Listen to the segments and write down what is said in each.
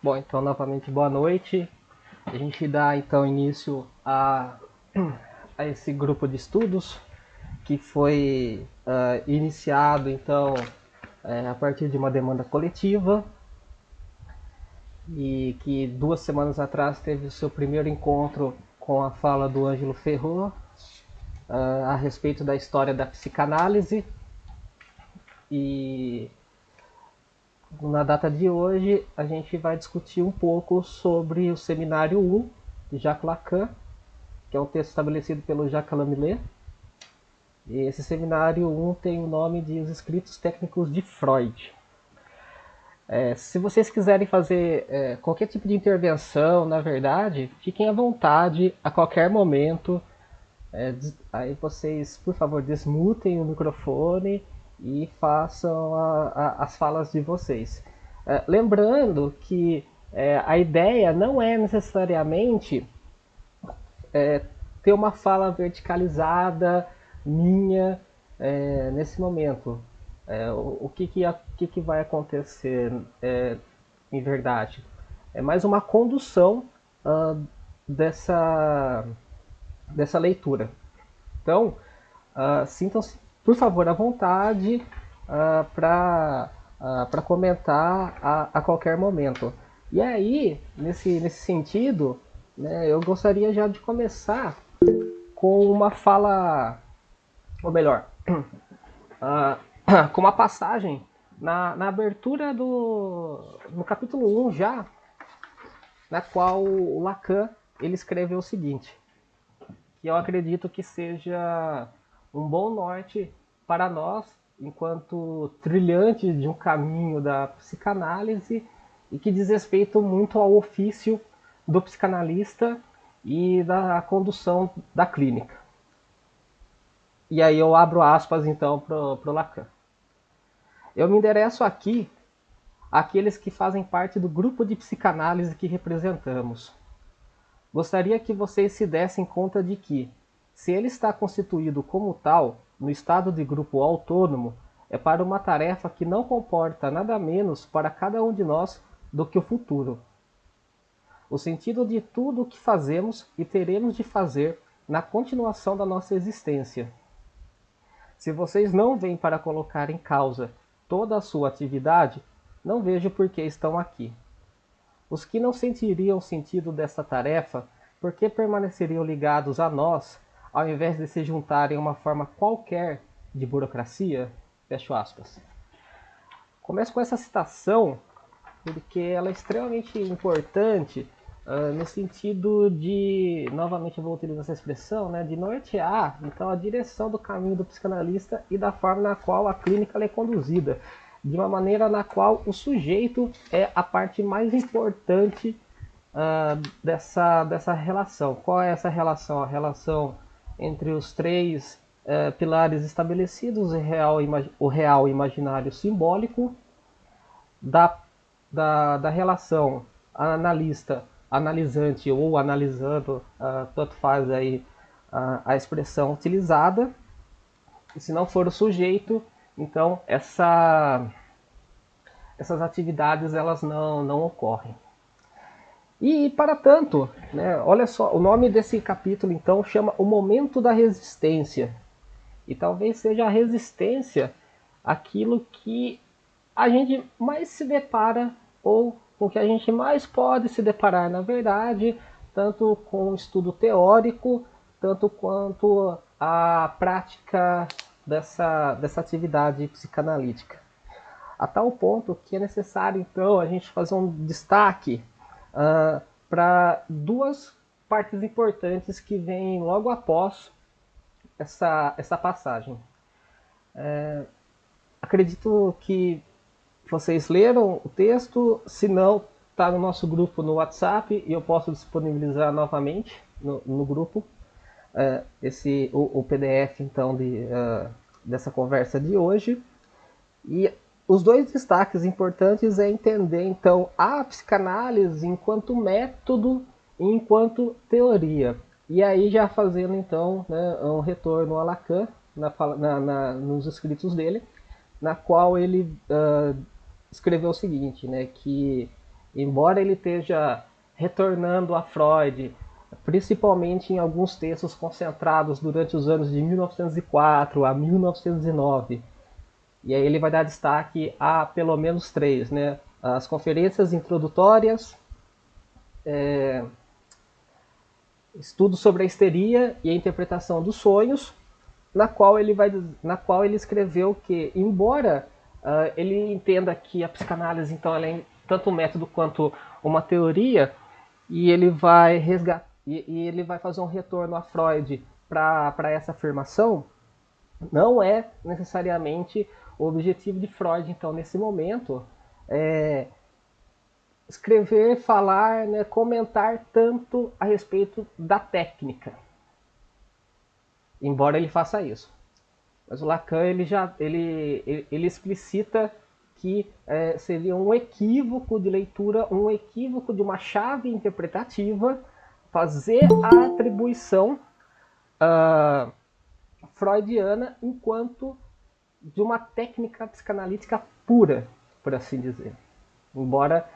Bom, então novamente boa noite. A gente dá então início a esse grupo de estudos que foi iniciado então a partir de uma demanda coletiva e que 2 semanas atrás teve o seu primeiro encontro com a fala do Ângelo Ferro a respeito da história da psicanálise. E na data de hoje a gente vai discutir um pouco sobre o Seminário 1 de Jacques Lacan, que é um texto estabelecido pelo Jacques Lamillet. E esse Seminário 1 tem o nome de Os Escritos Técnicos de Freud. Se vocês quiserem fazer qualquer tipo de intervenção, na verdade, fiquem à vontade a qualquer momento. Aí vocês, por favor, desmutem o microfone e façam as falas de vocês. Lembrando que a ideia não é necessariamente ter uma fala verticalizada minha nesse momento. O que vai acontecer em verdade? É mais uma condução dessa, dessa leitura. Então, sintam-se, por favor, à vontade para comentar a qualquer momento. E aí, nesse sentido, né, eu gostaria já de começar com uma fala, ou melhor, com uma passagem na abertura no capítulo 1 já, na qual o Lacan ele escreveu o seguinte, que eu acredito que seja um bom norte para nós, enquanto trilhantes de um caminho da psicanálise e que diz respeito muito ao ofício do psicanalista e da condução da clínica. E aí eu abro aspas então para o Lacan. Eu me endereço aqui àqueles que fazem parte do grupo de psicanálise que representamos. Gostaria que vocês se dessem conta de que, se ele está constituído como tal, no estado de grupo autônomo, é para uma tarefa que não comporta nada menos para cada um de nós do que o futuro. O sentido de tudo o que fazemos e teremos de fazer na continuação da nossa existência. Se vocês não vêm para colocar em causa toda a sua atividade, não vejo por que estão aqui. Os que não sentiriam o sentido desta tarefa, por que permaneceriam ligados a nós, ao invés de se juntarem a uma forma qualquer de burocracia? Fecho aspas. Começo com essa citação, porque ela é extremamente importante no sentido de, novamente eu vou utilizar essa expressão, né, de nortear então a direção do caminho do psicanalista e da forma na qual a clínica é conduzida, de uma maneira na qual o sujeito é a parte mais importante dessa relação. Qual é essa relação? A relação entre os três pilares estabelecidos, o real, imaginário, simbólico, da relação analista, analisante ou analisando, tanto faz aí a expressão utilizada. E se não for o sujeito, então essas atividades elas não ocorrem. E para tanto, né, olha só, o nome desse capítulo então chama O Momento da Resistência. E talvez seja a resistência aquilo que a gente mais se depara, ou com o que a gente mais pode se deparar, na verdade, tanto com o estudo teórico, tanto quanto a prática dessa atividade psicanalítica. A tal ponto que é necessário, então, a gente fazer um destaque para duas partes importantes que vêm logo após essa passagem. Acredito que vocês leram o texto, se não, está no nosso grupo no WhatsApp e eu posso disponibilizar novamente no grupo o PDF então dessa conversa de hoje. E os dois destaques importantes é entender então a psicanálise enquanto método e enquanto teoria. E aí já fazendo então, né, um retorno a Lacan nos escritos dele, na qual ele escreveu o seguinte, né, que embora ele esteja retornando a Freud, principalmente em alguns textos concentrados durante os anos de 1904 a 1909. E aí ele vai dar destaque a pelo menos três, né? As conferências introdutórias, estudo sobre a histeria e a interpretação dos sonhos, na qual ele escreveu que, embora ele entenda que a psicanálise então ela é tanto um método quanto uma teoria, e ele vai resgatar e ele vai fazer um retorno a Freud para essa afirmação, não é necessariamente o objetivo de Freud, então, nesse momento, escrever, falar, né, comentar tanto a respeito da técnica, embora ele faça isso. Mas o Lacan ele explicita que seria um equívoco de leitura, um equívoco de uma chave interpretativa, fazer a atribuição freudiana enquanto de uma técnica psicanalítica pura, por assim dizer. Embora,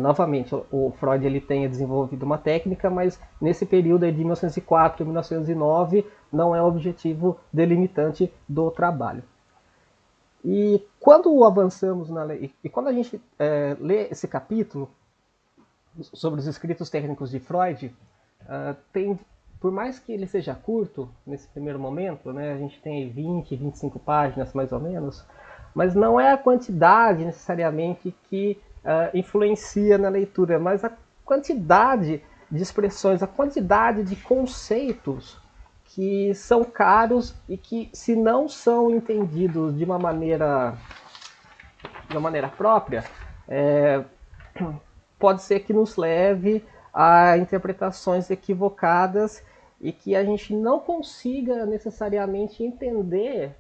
novamente, o Freud ele tenha desenvolvido uma técnica, mas nesse período de 1904 a 1909 não é o objetivo delimitante do trabalho. E quando avançamos na lei, e quando a gente lê esse capítulo sobre os escritos técnicos de Freud, tem, por mais que ele seja curto nesse primeiro momento, né, a gente tem 20, 25 páginas mais ou menos, mas não é a quantidade necessariamente que influencia na leitura, mas a quantidade de expressões, a quantidade de conceitos que são caros e que, se não são entendidos de uma maneira própria, pode ser que nos leve a interpretações equivocadas e que a gente não consiga necessariamente entender.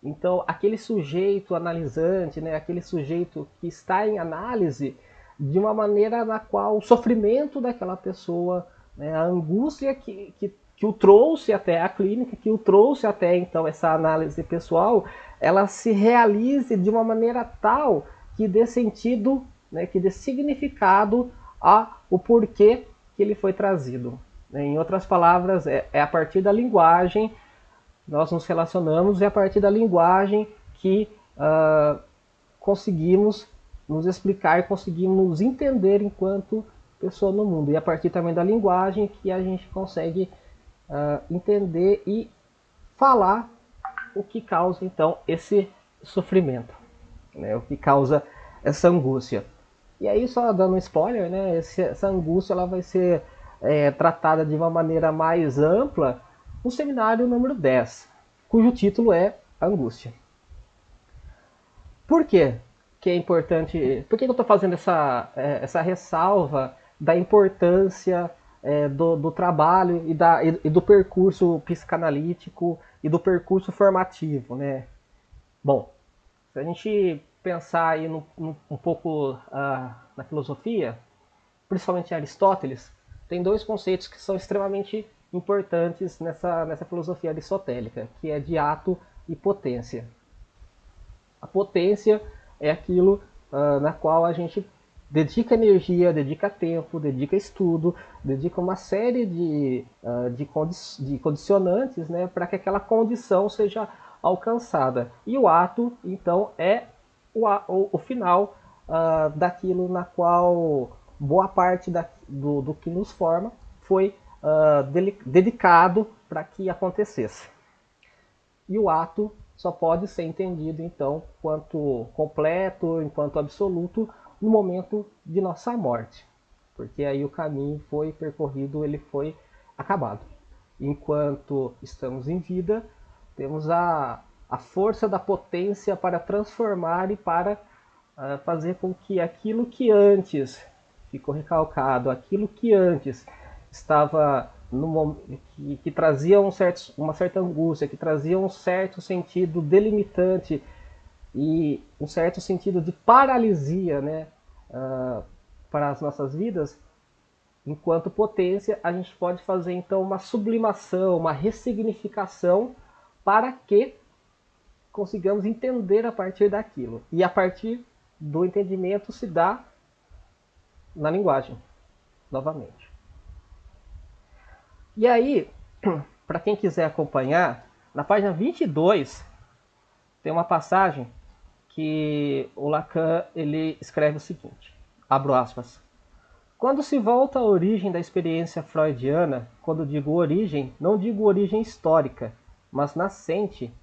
Então, aquele sujeito analisante, né, aquele sujeito que está em análise, de uma maneira na qual o sofrimento daquela pessoa, né, a angústia que o trouxe até a clínica, que o trouxe até então essa análise pessoal, ela se realize de uma maneira tal que dê sentido, né, que dê significado ao porquê que ele foi trazido. Em outras palavras, é a partir da linguagem nós nos relacionamos, e a partir da linguagem que conseguimos nos explicar, conseguimos nos entender enquanto pessoa no mundo. E a partir também da linguagem que a gente consegue entender e falar o que causa então esse sofrimento, né? O que causa essa angústia. E aí, só dando um spoiler, né? Essa angústia ela vai ser tratada de uma maneira mais ampla no seminário número 10, cujo título é Angústia. Por quê que é importante? Por que eu estou fazendo essa ressalva da importância do trabalho e do percurso psicanalítico e do percurso formativo, né? Bom, se a gente pensar aí um pouco na filosofia, principalmente em Aristóteles, tem dois conceitos que são extremamente importantes nessa filosofia aristotélica, que é de ato e potência. A potência é aquilo na qual a gente dedica energia, dedica tempo, dedica estudo, dedica uma série de condicionantes, né, para que aquela condição seja alcançada. E o ato, então, é o final daquilo na qual boa parte do que nos forma foi dedicado para que acontecesse. E o ato só pode ser entendido, então, quanto completo, enquanto absoluto, no momento de nossa morte. Porque aí o caminho foi percorrido, ele foi acabado. Enquanto estamos em vida, temos a força da potência para transformar e para fazer com que aquilo que antes ficou recalcado, aquilo que antes estava que trazia uma certa angústia, que trazia um certo sentido delimitante e um certo sentido de paralisia, né, para as nossas vidas, enquanto potência, a gente pode fazer então uma sublimação, uma ressignificação para que consigamos entender a partir daquilo. E a partir do entendimento se dá na linguagem, novamente. E aí, para quem quiser acompanhar, na página 22 tem uma passagem que o Lacan ele escreve o seguinte, abro aspas: quando se volta à origem da experiência freudiana, quando digo origem, não digo origem histórica, mas nascente,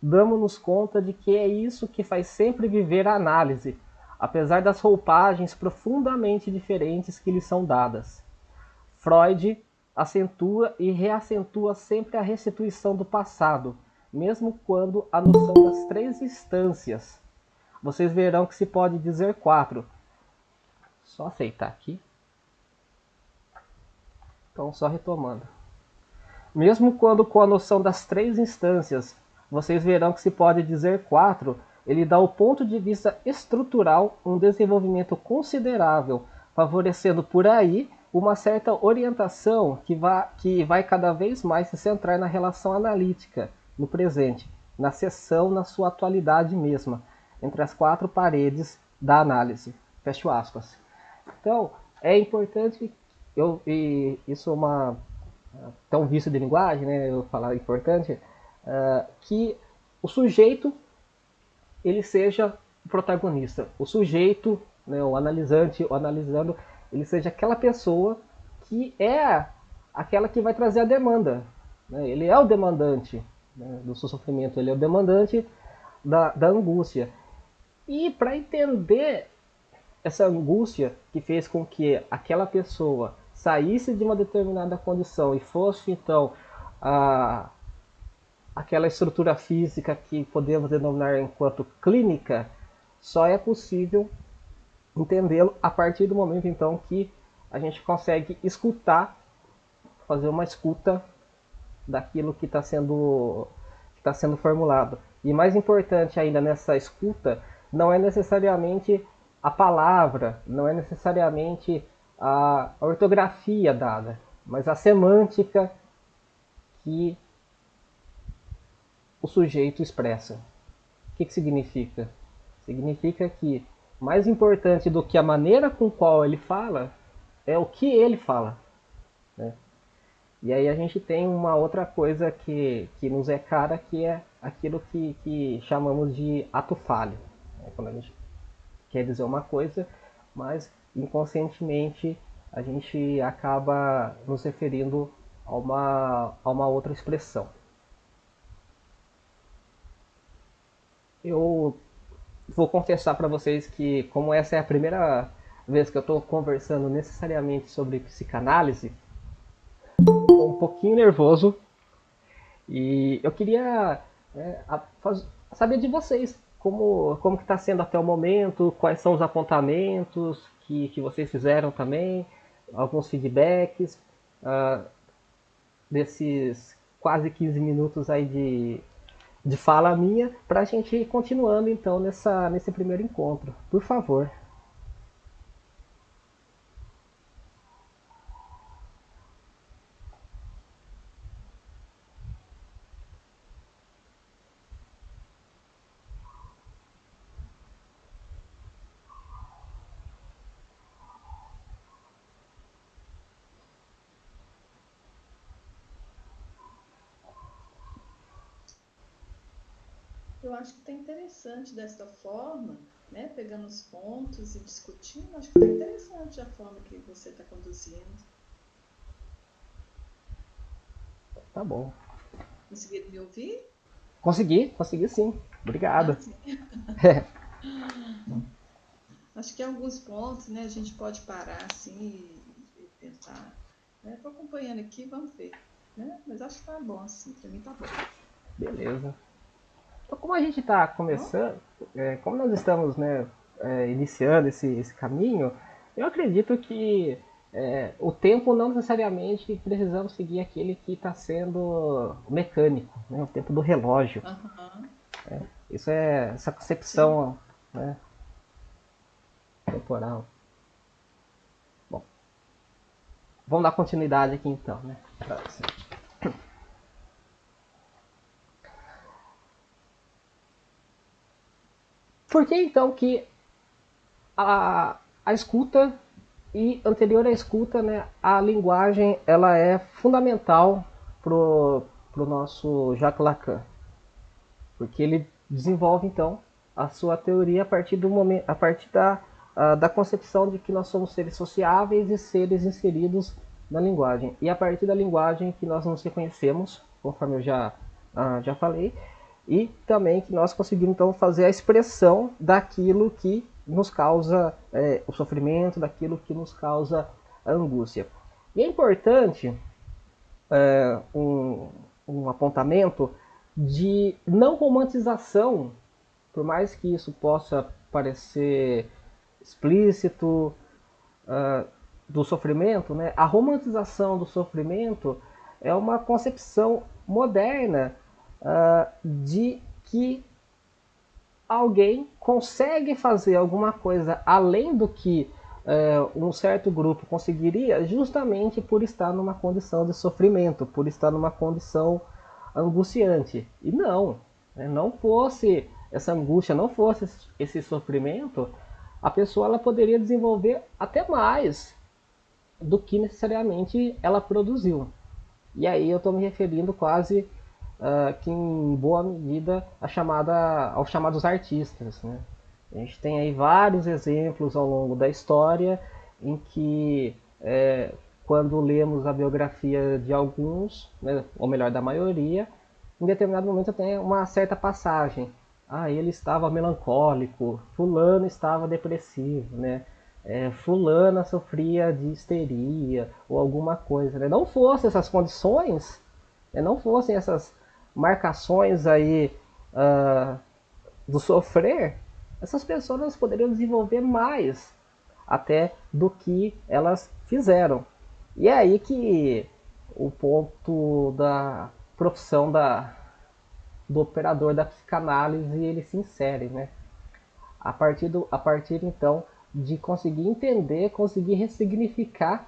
damos-nos conta de que é isso que faz sempre viver a análise, apesar das roupagens profundamente diferentes que lhe são dadas. Freud acentua e reacentua sempre a restituição do passado, mesmo quando a noção das três instâncias. Vocês verão que se pode dizer quatro. Só aceitar aqui. Então, só retomando. Mesmo quando com a noção das três instâncias, vocês verão que se pode dizer quatro, ele dá ao ponto de vista estrutural um desenvolvimento considerável, favorecendo por aí uma certa orientação que vai cada vez mais se centrar na relação analítica, no presente, na seção, na sua atualidade mesma, entre as quatro paredes da análise. Fecho aspas. Então, é importante, e isso é até um vício de linguagem, né, eu falar importante, que o sujeito ele seja o protagonista. O sujeito, né, o analisante, o analisando, ele seja aquela pessoa que é aquela que vai trazer a demanda. Né? Ele é o demandante, né, do seu sofrimento, ele é o demandante da angústia. E para entender essa angústia que fez com que aquela pessoa saísse de uma determinada condição e fosse então a, aquela estrutura física que podemos denominar enquanto clínica, só é possível entendê-lo a partir do momento então que a gente consegue escutar, fazer uma escuta daquilo que tá sendo formulado. E mais importante ainda nessa escuta, não é necessariamente a palavra, não é necessariamente a ortografia dada, mas a semântica que o sujeito expressa. O que significa? Significa que mais importante do que a maneira com qual ele fala é o que ele fala. Né? E aí a gente tem uma outra coisa que nos é cara, que é aquilo que chamamos de ato falho. Né? Quando a gente quer dizer uma coisa, mas inconscientemente a gente acaba nos referindo a uma outra expressão. Eu vou confessar para vocês que, como essa é a primeira vez que eu estou conversando necessariamente sobre psicanálise, estou um pouquinho nervoso e eu queria saber de vocês como que está sendo até o momento, quais são os apontamentos que vocês fizeram também, alguns feedbacks desses quase 15 minutos aí de fala minha, para a gente ir continuando então nesse primeiro encontro. Por favor. Eu acho que está interessante desta forma, né? Pegando os pontos e discutindo, acho que está interessante a forma que você está conduzindo. Tá bom. Conseguiram me ouvir? Consegui sim. Ah, Obrigado. sim. Acho que em alguns pontos, né, a gente pode parar assim e pensar. Estou acompanhando aqui, vamos ver. Né? Mas acho que tá bom assim, para mim tá bom. Beleza. Então, como a gente está Bom? começando, como nós estamos né, iniciando esse caminho, eu acredito que o tempo não necessariamente precisamos seguir aquele que está sendo mecânico, né, o tempo do relógio. Aham. Isso é essa Sim. concepção né, temporal. Bom, vamos dar continuidade aqui então. Né? Por que então que a escuta E anterior à escuta, né, a linguagem ela é fundamental pro nosso Jacques Lacan, porque ele desenvolve então a sua teoria a partir do momento, a partir da concepção de que nós somos seres sociáveis e seres inseridos na linguagem. E a partir da linguagem que nós nos reconhecemos, conforme eu já falei, e também que nós conseguimos então fazer a expressão daquilo que nos causa o sofrimento, daquilo que nos causa a angústia. E é importante um apontamento de não romantização, por mais que isso possa parecer explícito, do sofrimento, né? A romantização do sofrimento é uma concepção moderna de que alguém consegue fazer alguma coisa além do que um certo grupo conseguiria, justamente por estar numa condição de sofrimento, por estar numa condição angustiante. E não, né? Não fosse essa angústia, não fosse esse sofrimento, a pessoa ela poderia desenvolver até mais do que necessariamente ela produziu. E aí eu estou me referindo quase que em boa medida aos chamados artistas, né? A gente tem aí vários exemplos ao longo da história em que, quando lemos a biografia de alguns, né, ou melhor, da maioria, em determinado momento tem uma certa passagem. Ah, ele estava melancólico, fulano estava depressivo, né? Fulana sofria de histeria ou alguma coisa, né? Não fossem essas condições, né? Não fossem essas marcações aí do sofrer, essas pessoas poderiam desenvolver mais até do que elas fizeram. E é aí que o ponto da profissão do operador da psicanálise ele se insere, né? A partir então de conseguir entender, conseguir ressignificar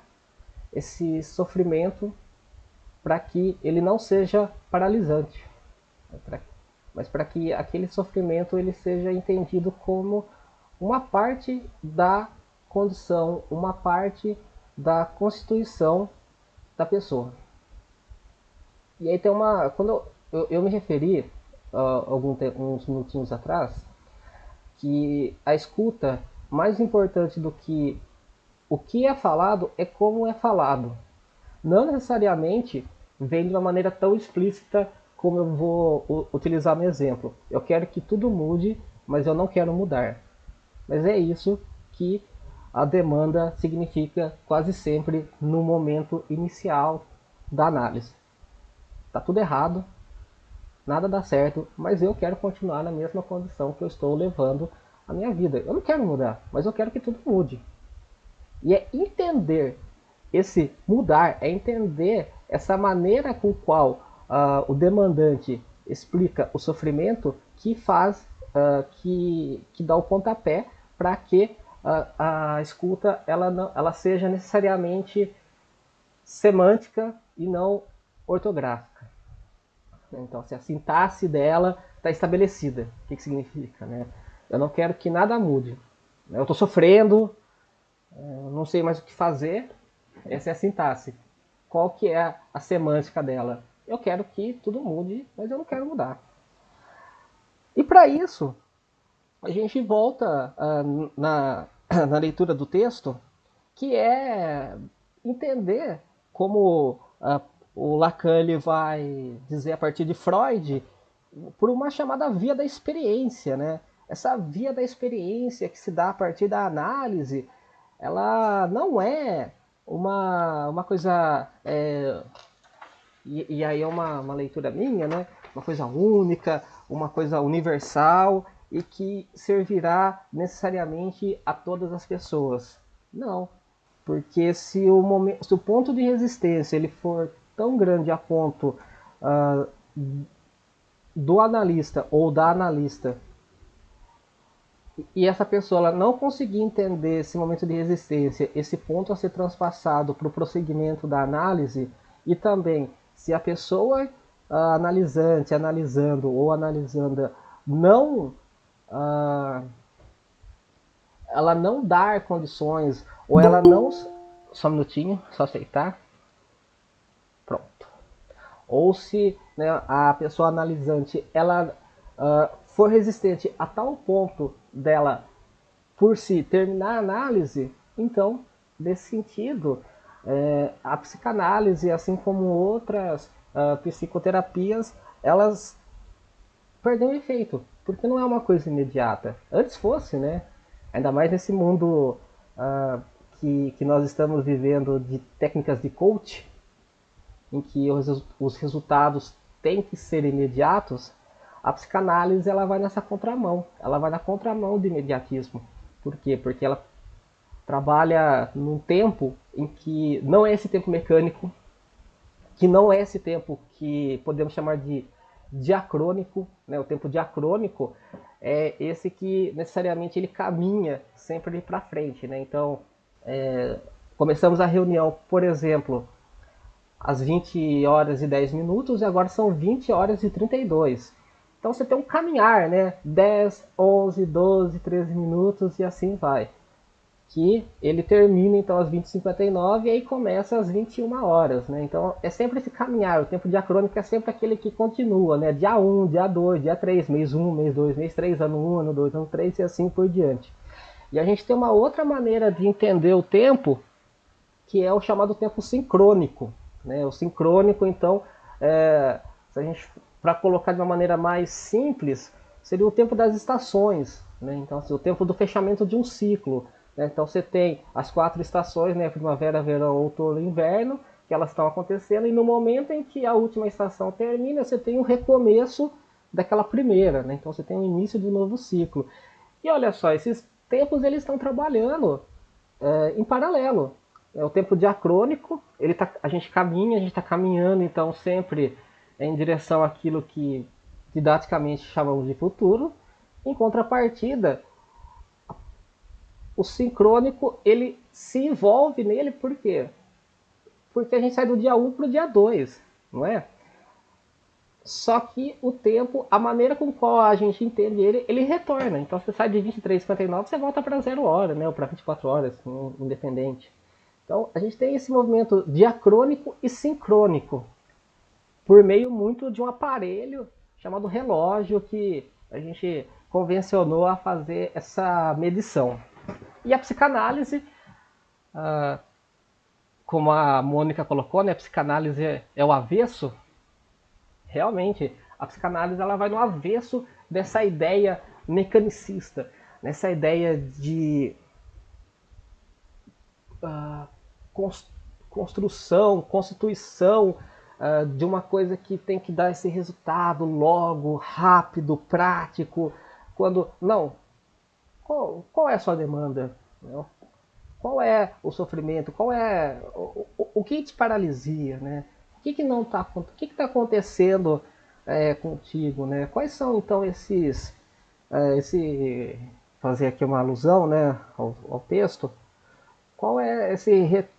esse sofrimento para que ele não seja paralisante, mas para que aquele sofrimento ele seja entendido como uma parte da condição, uma parte da constituição da pessoa. E aí tem uma, quando eu me referi uns minutinhos atrás, que a escuta, mais importante do que é falado, é como é falado. Não necessariamente vem de uma maneira tão explícita como eu vou utilizar no exemplo. Eu quero que tudo mude, mas eu não quero mudar. Mas é isso que a demanda significa quase sempre no momento inicial da análise. Está tudo errado, nada dá certo, mas eu quero continuar na mesma condição que eu estou levando a minha vida. Eu não quero mudar, mas eu quero que tudo mude. E é entender esse mudar, é entender essa maneira com qual o demandante explica o sofrimento que faz, que dá o pontapé para que a escuta ela seja necessariamente semântica e não ortográfica. Então, se a sintaxe dela está estabelecida, o que significa? Né? Eu não quero que nada mude. Eu estou sofrendo, não sei mais o que fazer. Essa é a sintaxe. Qual que é a semântica dela? Eu quero que tudo mude, mas eu não quero mudar. E para isso, a gente volta na leitura do texto, que é entender como o Lacan ele vai dizer a partir de Freud, por uma chamada via da experiência, né? Essa via da experiência que se dá a partir da análise, ela não é uma coisa, e aí é uma leitura minha, né? Uma coisa única, uma coisa universal e que servirá necessariamente a todas as pessoas. Não, porque se o ponto de resistência ele for tão grande a ponto do analista ou da analista e essa pessoa ela não conseguir entender esse momento de resistência, esse ponto a ser transpassado para o prosseguimento da análise, e também se a pessoa analisante, analisando ou analisanda não ela não dar condições ou ela não... Só um minutinho, só aceitar. Pronto. Ou se, né, a pessoa analisante ela for resistente a tal ponto dela por si terminar a análise, então, nesse sentido, a psicanálise, assim como outras psicoterapias, elas perdem o efeito, porque não é uma coisa imediata. Antes fosse, né? Ainda mais nesse mundo que nós estamos vivendo de técnicas de coach, em que os resultados têm que ser imediatos, a psicanálise ela vai nessa contramão. Ela vai na contramão do imediatismo. Por quê? Porque ela trabalha num tempo em que não é esse tempo mecânico, que não é esse tempo que podemos chamar de diacrônico, né? O tempo diacrônico é esse que necessariamente ele caminha sempre para frente, né? Então, começamos a reunião, por exemplo, às 20 horas e 10 minutos e agora são 20 horas e 32. Então você tem um caminhar, né? 10, 11, 12, 13 minutos e assim vai. Que ele termina então às 20h59 e aí começa às 21 horas, né? Então é sempre esse caminhar, o tempo diacrônico é sempre aquele que continua, né? Dia 1, dia 2, dia 3, mês 1, mês 2, mês 3, ano 1, ano 2, ano 3 e assim por diante. E a gente tem uma outra maneira de entender o tempo, que é o chamado tempo sincrônico, né? O sincrônico, então, se a gente, para colocar de uma maneira mais simples, seria o tempo das estações, né? Então, assim, o tempo do fechamento de um ciclo. Então você tem as 4 estações, né, primavera, verão, outono e inverno, que elas estão acontecendo, e no momento em que a última estação termina, você tem um recomeço daquela primeira, né? Então você tem o início de um novo ciclo. E olha só, esses tempos eles estão trabalhando em paralelo. O tempo diacrônico, a gente caminha, a gente está caminhando, então sempre em direção àquilo que didaticamente chamamos de futuro. Em contrapartida, o sincrônico, ele se envolve nele, por quê? Porque a gente sai do dia 1 para o dia 2, não é? Só que o tempo, a maneira com qual a gente entende ele, ele retorna. Então você sai de 23h59, você volta para 0 hora, né? Ou para 24 horas, independente. Então a gente tem esse movimento diacrônico e sincrônico, por meio muito de um aparelho chamado relógio, que a gente convencionou a fazer essa medição. E a psicanálise, como a Mônica colocou, né, a psicanálise é o avesso. Realmente, a psicanálise ela vai no avesso dessa ideia mecanicista, nessa ideia de construção, constituição de uma coisa que tem que dar esse resultado logo, rápido, prático. Quando não, qual é a sua demanda? Qual é o sofrimento? Qual é o que te paralisia, né? O que não está, o que está acontecendo contigo, né? Quais são então fazer aqui uma alusão, né, ao texto? Qual é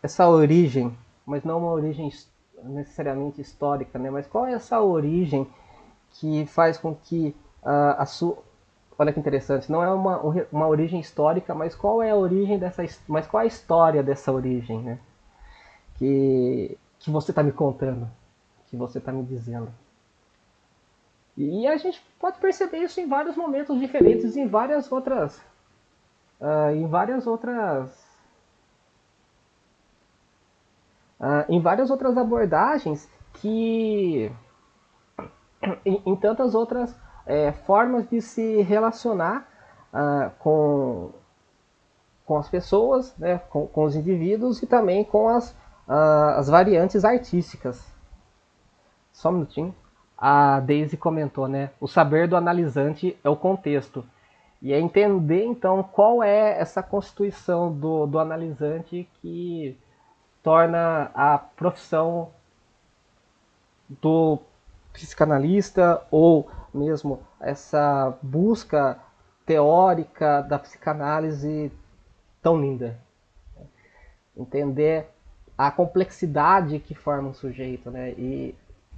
essa origem, mas não uma origem necessariamente histórica, né? Mas qual é essa origem que faz com que a sua... Olha que interessante, não é uma origem histórica, mas qual é a origem mas qual é a história dessa origem, né? Que você está me contando, que você está me dizendo. E a gente pode perceber isso em vários momentos diferentes, em várias outras abordagens que em tantas outras formas de se relacionar com as pessoas, né, com os indivíduos e também com as variantes artísticas. Só um minutinho. A Daisy comentou, né? O saber do analisante é o contexto. E é entender, então, qual é essa constituição do analisante que torna a profissão do psicanalista ou mesmo essa busca teórica da psicanálise tão linda. Entender a complexidade que forma um sujeito, né? E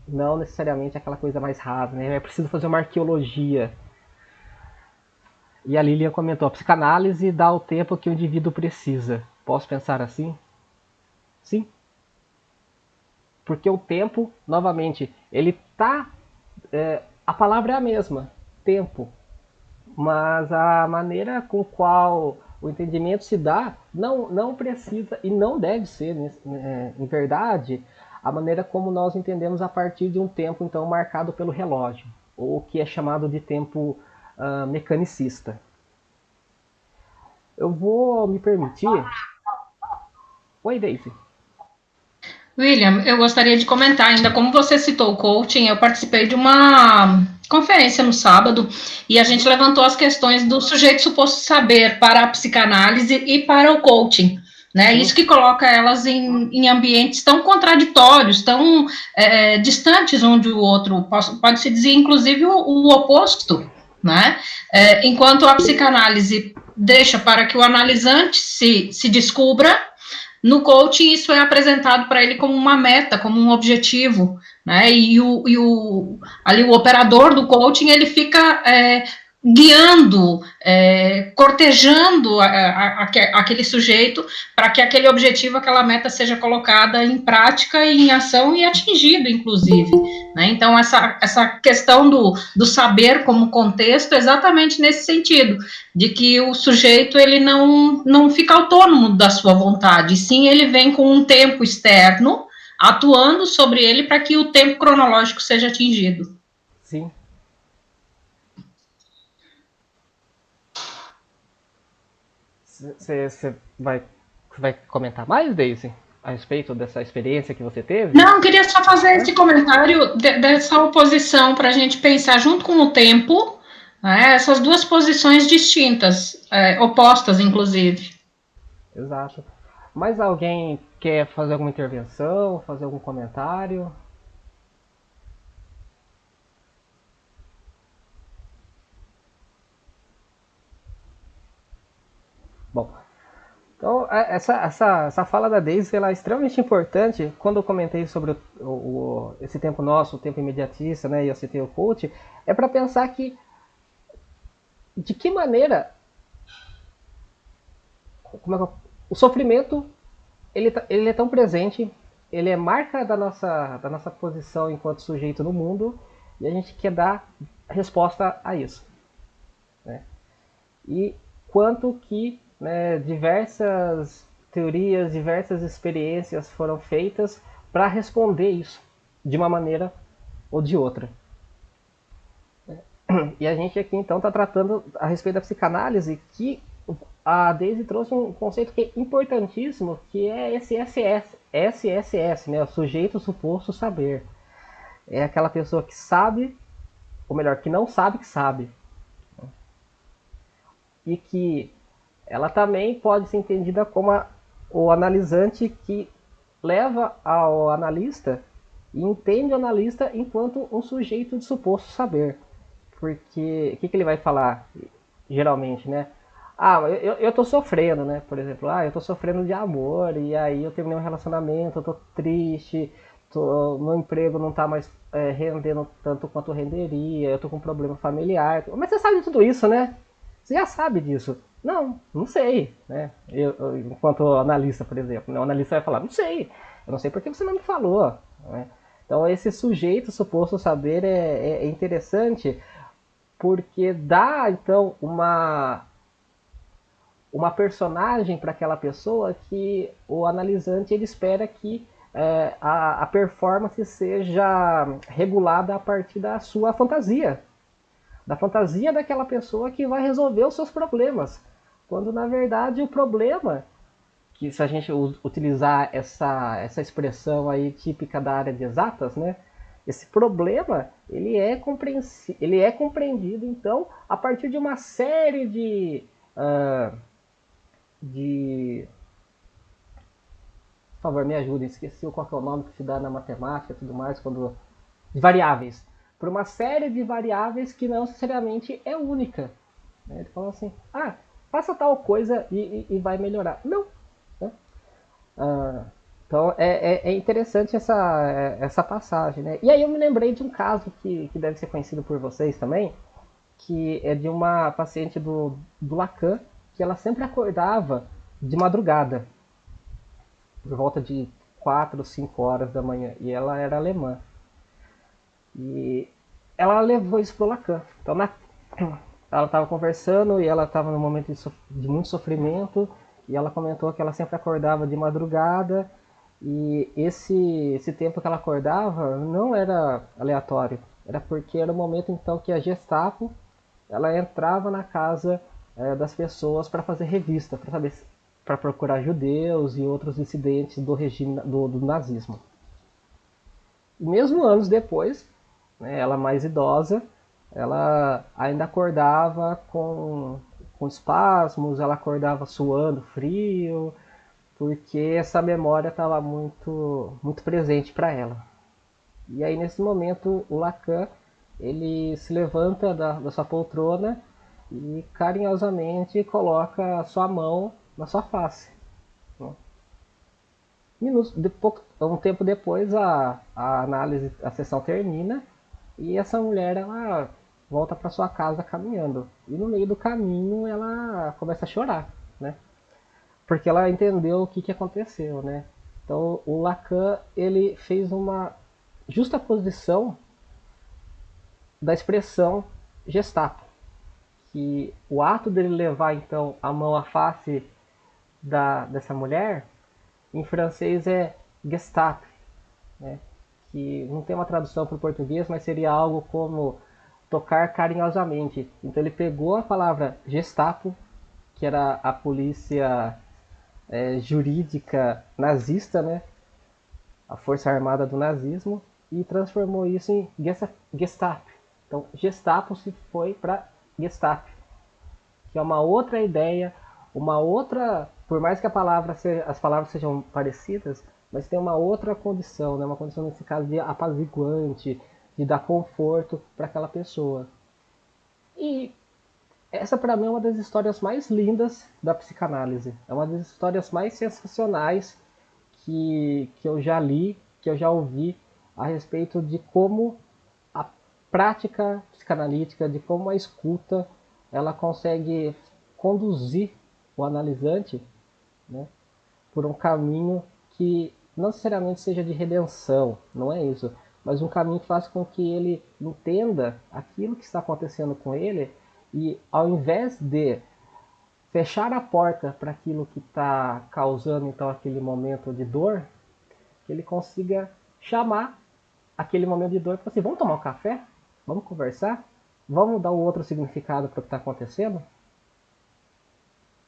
não necessariamente aquela coisa mais rasa, né? É preciso fazer uma arqueologia. E a Lilian comentou, a psicanálise dá o tempo que o indivíduo precisa. Posso pensar assim? Sim. Porque o tempo, novamente, ele tá. A palavra é a mesma, tempo. Mas a maneira com qual o entendimento se dá não precisa e não deve ser, em verdade, a maneira como nós entendemos a partir de um tempo então marcado pelo relógio, ou que é chamado de tempo mecanicista. Eu vou me permitir. Oi, Daisy. William, eu gostaria de comentar ainda, como você citou o coaching, eu participei de uma conferência no sábado e a gente levantou as questões do sujeito suposto saber para a psicanálise e para o coaching. Né? Isso que coloca elas em ambientes tão contraditórios, tão distantes um do outro, pode-se dizer, inclusive, o oposto. Né? Enquanto a psicanálise deixa para que o analisante se descubra, no coaching, isso é apresentado para ele como uma meta, como um objetivo, né? Ali o operador do coaching, ele fica guiando, cortejando aquele sujeito para que aquele objetivo, aquela meta seja colocada em prática e em ação e atingido, inclusive. Né? Então, essa questão do saber como contexto é exatamente nesse sentido, de que o sujeito ele não fica autônomo da sua vontade, sim ele vem com um tempo externo atuando sobre ele para que o tempo cronológico seja atingido. Sim. Você vai comentar mais, Daisy? A respeito dessa experiência que você teve? Não, queria só fazer esse comentário dessa oposição para a gente pensar junto com o tempo, né, essas duas posições distintas, opostas, inclusive. Exato. Mais alguém quer fazer alguma intervenção, fazer algum comentário? Bom, então essa fala da Daisy ela é extremamente importante. Quando eu comentei sobre esse tempo nosso, o tempo imediatista, né, e eu citei o coach, é para pensar que de que maneira o sofrimento ele é tão presente, ele é marca da nossa posição enquanto sujeito no mundo e a gente quer dar resposta a isso. Né? E quanto que diversas teorias, diversas experiências foram feitas para responder isso de uma maneira ou de outra. E a gente aqui então está tratando a respeito da psicanálise, que a Daisy trouxe um conceito que é importantíssimo, que é esse SSS, né? O sujeito suposto saber. É aquela pessoa que sabe, ou melhor, que não sabe que sabe. E que ela também pode ser entendida como o analisante que leva ao analista e entende o analista enquanto um sujeito de suposto saber. Porque o que ele vai falar geralmente, né? Ah, eu tô sofrendo, né? Por exemplo, eu tô sofrendo de amor e aí eu terminei um relacionamento, eu tô triste, meu emprego não tá mais rendendo tanto quanto renderia, eu tô com um problema familiar. Mas você sabe de tudo isso, né? Você já sabe disso. Não sei, né? Enquanto analista, por exemplo, né? O analista vai falar, não sei, eu não sei porque você não me falou, né? Então esse sujeito suposto saber é interessante porque dá então uma personagem para aquela pessoa que o analisante ele espera que a performance seja regulada a partir da sua fantasia, da fantasia daquela pessoa que vai resolver os seus problemas, quando na verdade o problema, que se a gente utilizar essa expressão aí típica da área de exatas, né? Esse problema ele é compreendido então a partir de uma série de por favor, me ajudem, esqueci qual é o nome que se dá na matemática e tudo mais, quando de variáveis. Por uma série de variáveis que não necessariamente é única. Ele fala assim, faça tal coisa e vai melhorar. Não. Né? Então é interessante essa passagem. Né? E aí eu me lembrei de um caso que deve ser conhecido por vocês também, que é de uma paciente do Lacan, que ela sempre acordava de madrugada. por volta de 4, 5 horas da manhã, e ela era alemã. E ela levou isso pro Lacan. Então, ela estava conversando e ela estava num momento de muito sofrimento, e ela comentou que ela sempre acordava de madrugada, e esse tempo que ela acordava não era aleatório, era porque era o momento então que a Gestapo ela entrava na casa das pessoas para fazer revista, para saber, para procurar judeus e outros dissidentes do regime do nazismo. E mesmo anos depois, né, ela mais idosa, ela ainda acordava com espasmos, ela acordava suando frio, porque essa memória estava muito presente para ela. E aí nesse momento o Lacan ele se levanta da sua poltrona e carinhosamente coloca a sua mão na sua face. Né? Um tempo depois a análise, a sessão termina e essa mulher ela volta para sua casa caminhando. E no meio do caminho ela começa a chorar, né? Porque ela entendeu o que aconteceu, né? Então o Lacan ele fez uma justaposição da expressão Gestapo, que o ato dele levar então a mão à face dessa mulher, em francês é Gestapo, né? Que não tem uma tradução para o português, mas seria algo como tocar carinhosamente. Então ele pegou a palavra Gestapo, que era a polícia jurídica nazista, né? A força armada do nazismo, e transformou isso em Gestapo. Então, Gestapo se foi para Gestapo, que é uma outra ideia, uma outra, por mais que as palavras sejam parecidas, mas tem uma outra condição, né? Uma condição nesse caso de apaziguante, de dar conforto para aquela pessoa. E essa para mim é uma das histórias mais lindas da psicanálise, é uma das histórias mais sensacionais que eu já li, que eu já ouvi a respeito de como a prática psicanalítica, de como a escuta ela consegue conduzir o analisante, né, por um caminho que não necessariamente seja de redenção, não é isso, mas um caminho que faz com que ele entenda aquilo que está acontecendo com ele e ao invés de fechar a porta para aquilo que está causando então aquele momento de dor, que ele consiga chamar aquele momento de dor e falar assim, vamos tomar um café? Vamos conversar? Vamos dar um outro significado para o que está acontecendo?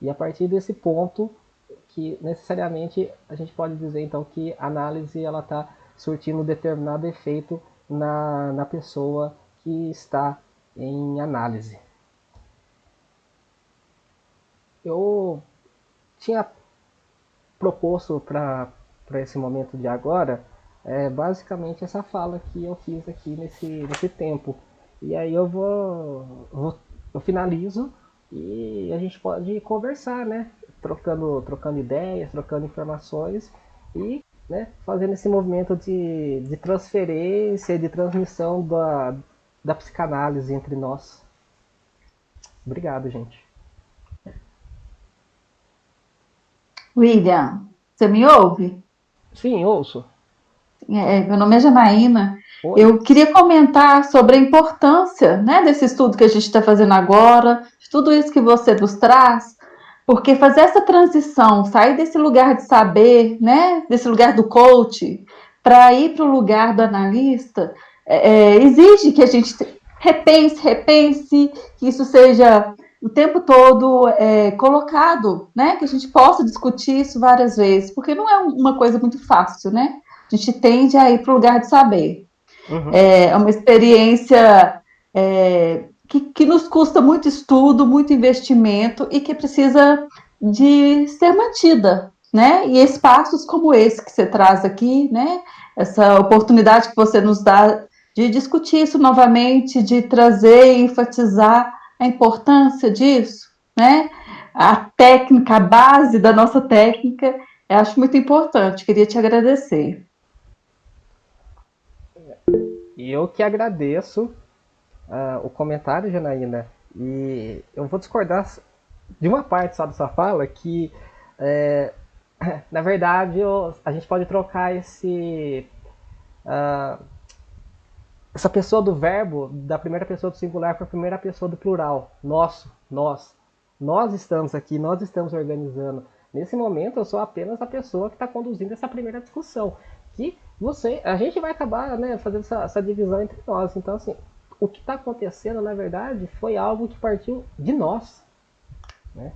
E a partir desse ponto, que necessariamente a gente pode dizer então que a análise ela está surtindo um determinado efeito na pessoa que está em análise. Eu tinha proposto para esse momento de agora basicamente essa fala que eu fiz aqui nesse tempo. E aí eu finalizo e a gente pode conversar, né? Trocando ideias, trocando informações e, né, fazendo esse movimento de transferência, de transmissão da psicanálise entre nós. Obrigado, gente. William, você me ouve? Sim, ouço. Meu nome é Janaína. Oi. Eu queria comentar sobre a importância, né, desse estudo que a gente está fazendo agora, de tudo isso que você nos traz, porque fazer essa transição, sair desse lugar de saber, né, desse lugar do coach, para ir para o lugar do analista, exige que a gente repense, que isso seja o tempo todo colocado, né, que a gente possa discutir isso várias vezes, porque não é uma coisa muito fácil, né? A gente tende a ir para o lugar de saber. Uhum. É uma experiência que nos custa muito estudo, muito investimento e que precisa de ser mantida, né? E espaços como esse que você traz aqui, né? Essa oportunidade que você nos dá de discutir isso novamente, de trazer e enfatizar a importância disso, né? A técnica, a base da nossa técnica, eu acho muito importante. Queria te agradecer. E eu que agradeço o comentário, Janaína. E eu vou discordar de uma parte só da sua fala, que Na verdade, a gente pode trocar essa pessoa do verbo da primeira pessoa do singular para a primeira pessoa do plural. Nosso, nós. Nós estamos aqui, nós estamos organizando. Nesse momento, eu sou apenas a pessoa que está conduzindo essa primeira discussão. Que a gente vai acabar, né, fazendo essa divisão entre nós. Então, assim, o que está acontecendo, na verdade, foi algo que partiu de nós, né?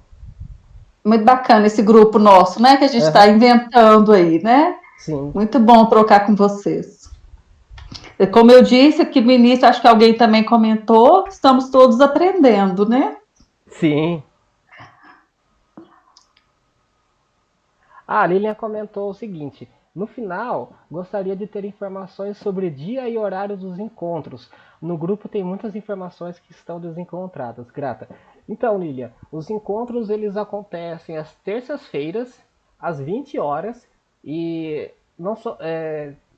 Muito bacana esse grupo nosso, né? Que a gente está inventando aí, né? Sim. Muito bom trocar com vocês. Como eu disse aqui no início, acho que alguém também comentou, estamos todos aprendendo, né? Sim. A Lilian comentou o seguinte: no final, gostaria de ter informações sobre dia e horário dos encontros. No grupo tem muitas informações que estão desencontradas. Grata. Então, Lilian, os encontros eles acontecem às terças-feiras, às 20 horas e não so,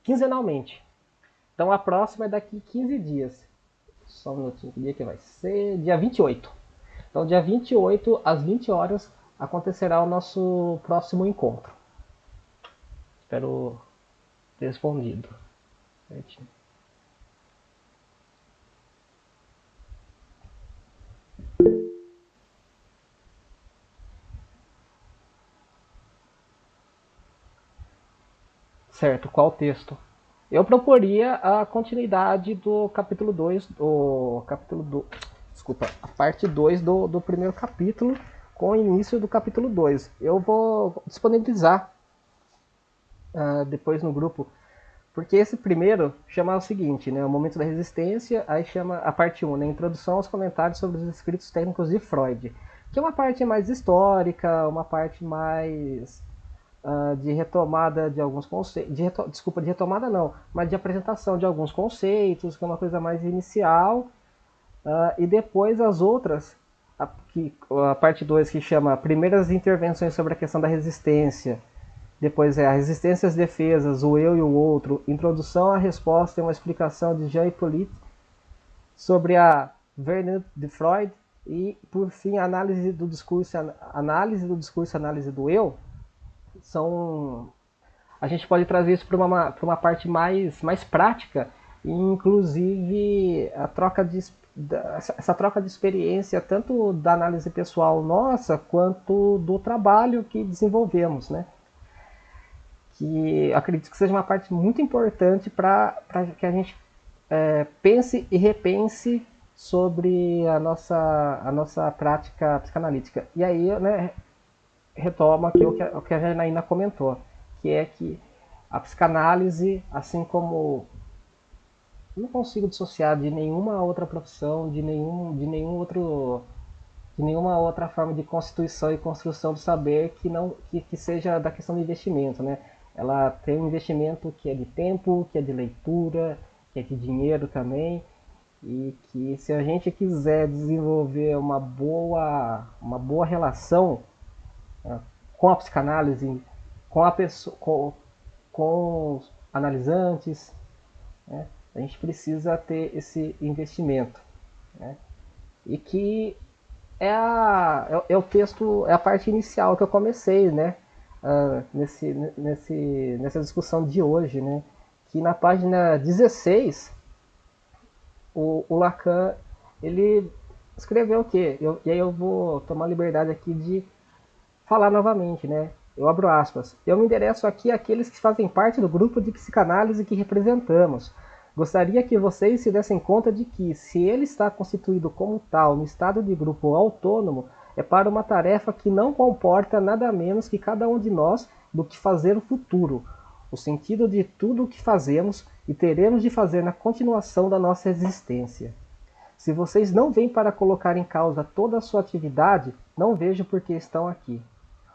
quinzenalmente. Então a próxima é daqui 15 dias. Só um minutinho, que dia que vai ser? Dia 28. Então, dia 28, às 20 horas, acontecerá o nosso próximo encontro. Espero ter respondido. Certinho. Certo, qual texto? Eu proporia a continuidade do capítulo 2, desculpa, a parte 2 do primeiro capítulo, com o início do capítulo 2. Eu vou disponibilizar depois no grupo, porque esse primeiro chama o seguinte, né, o momento da resistência, aí chama a parte 1, né, introdução aos comentários sobre os escritos técnicos de Freud, que é uma parte mais histórica, uma parte mais de retomada de alguns conceitos, de retomada não, mas de apresentação de alguns conceitos, que é uma coisa mais inicial, e depois as outras, a parte 2 que chama primeiras intervenções sobre a questão da resistência, depois a resistência às defesas, o eu e o outro, introdução à resposta e uma explicação de Jean Hippolyte sobre a Vernunft de Freud, e por fim a análise do discurso, análise do eu. A gente pode trazer isso para uma parte mais prática, e inclusive essa troca de experiência, tanto da análise pessoal nossa, quanto do trabalho que desenvolvemos, né? Que acredito que seja uma parte muito importante para que a gente pense e repense sobre a nossa prática psicanalítica. E aí, né, retomo aqui o que a Janaína comentou, que é que a psicanálise, assim como não consigo dissociar de nenhuma outra profissão, de nenhuma outra forma de constituição e construção do saber que seja da questão do investimento, né? Ela tem um investimento que é de tempo, que é de leitura, que é de dinheiro também, e que se a gente quiser desenvolver uma boa relação com a psicanálise, com a pessoa, com os analisantes, né? A gente precisa ter esse investimento, né? E que é o texto, é a parte inicial que eu comecei, né? Nessa discussão de hoje, né? Que na página 16 o Lacan ele escreveu o quê? E aí eu vou tomar a liberdade aqui de falar novamente, né? Eu abro aspas. Eu me endereço aqui àqueles que fazem parte do grupo de psicanálise que representamos. Gostaria que vocês se dessem conta de que, se ele está constituído como tal no estado de grupo autônomo, é para uma tarefa que não comporta nada menos que cada um de nós do que fazer o futuro, o sentido de tudo o que fazemos e teremos de fazer na continuação da nossa existência. Se vocês não vêm para colocar em causa toda a sua atividade, não vejo por que estão aqui.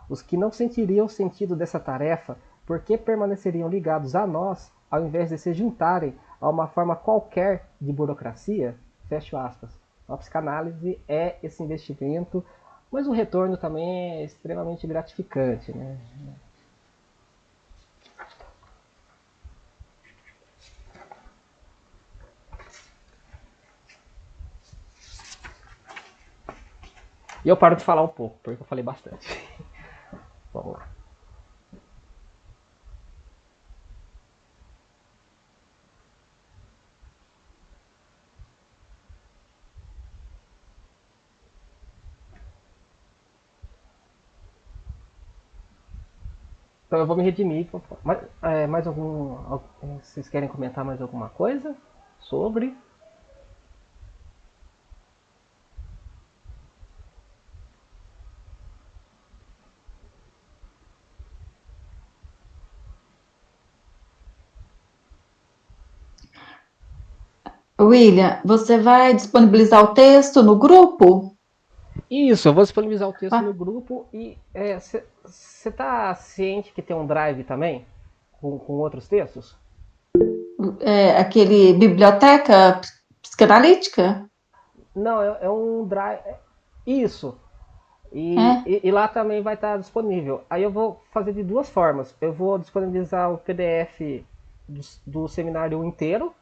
Os que não sentiriam o sentido dessa tarefa, por que permaneceriam ligados a nós, ao invés de se juntarem a uma forma qualquer de burocracia? Fecho aspas. A psicanálise é esse investimento, mas o retorno também é extremamente gratificante, né? E eu paro de falar um pouco, porque eu falei bastante. Vamos lá. Então eu vou me redimir. Mais vocês querem comentar mais alguma coisa sobre? William, você vai disponibilizar o texto no grupo? Isso, eu vou disponibilizar o texto Ah. no grupo e você está ciente que tem um drive também com outros textos? Aquele biblioteca psicanalítica? Não, é um drive. Isso. É? E lá também vai estar disponível. Aí eu vou fazer de duas formas. Eu vou disponibilizar o PDF do seminário inteiro,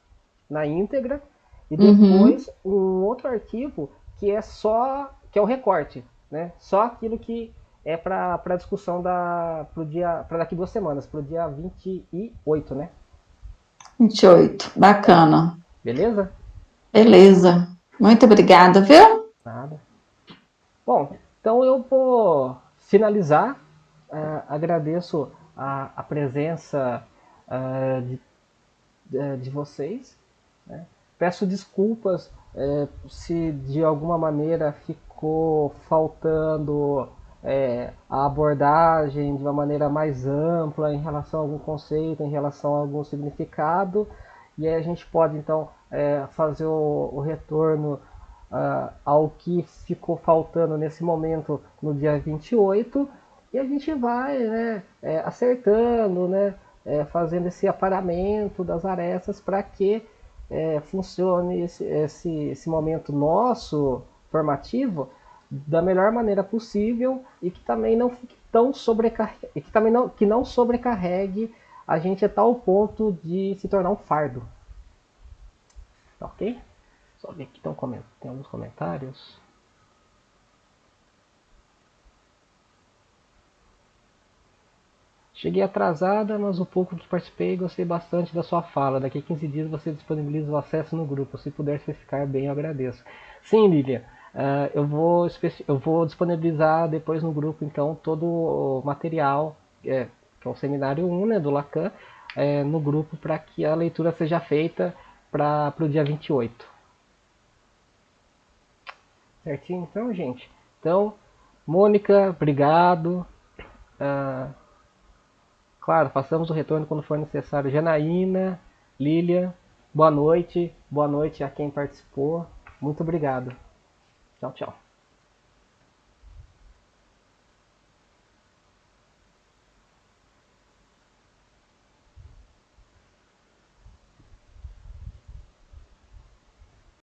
na íntegra, e Uhum. depois um outro arquivo que é o recorte, né? Só aquilo que é para discussão para daqui 2 semanas, para o dia 28, né? 28. Bacana. Beleza? Beleza. Muito obrigada, viu? Nada. Bom, então eu vou finalizar. Agradeço a presença de vocês. Né? Peço desculpas se de alguma maneira ficou faltando a abordagem de uma maneira mais ampla em relação a algum conceito, em relação a algum significado. E aí a gente pode então fazer o retorno ao que ficou faltando nesse momento no dia 28 e a gente vai, né, acertando, né, fazendo esse aparamento das arestas para que funcione esse momento nosso formativo da melhor maneira possível e que também não fique tão sobrecarregue, que não sobrecarregue a gente a tal ponto de se tornar um fardo. Ok? Só ver aqui, tem alguns comentários. Cheguei atrasada, mas o pouco que participei gostei bastante da sua fala. Daqui a 15 dias você disponibiliza o acesso no grupo. Se puder especificar bem, eu agradeço. Sim, Lilian. Eu vou disponibilizar depois no grupo, então, todo o material, que é o seminário 1, né, do Lacan, no grupo, para que a leitura seja feita para o dia 28. Certinho, então, gente? Então, Mônica, obrigado. Claro, façamos o retorno quando for necessário. Janaína, Lilian, boa noite. Boa noite a quem participou. Muito obrigado. Tchau, tchau.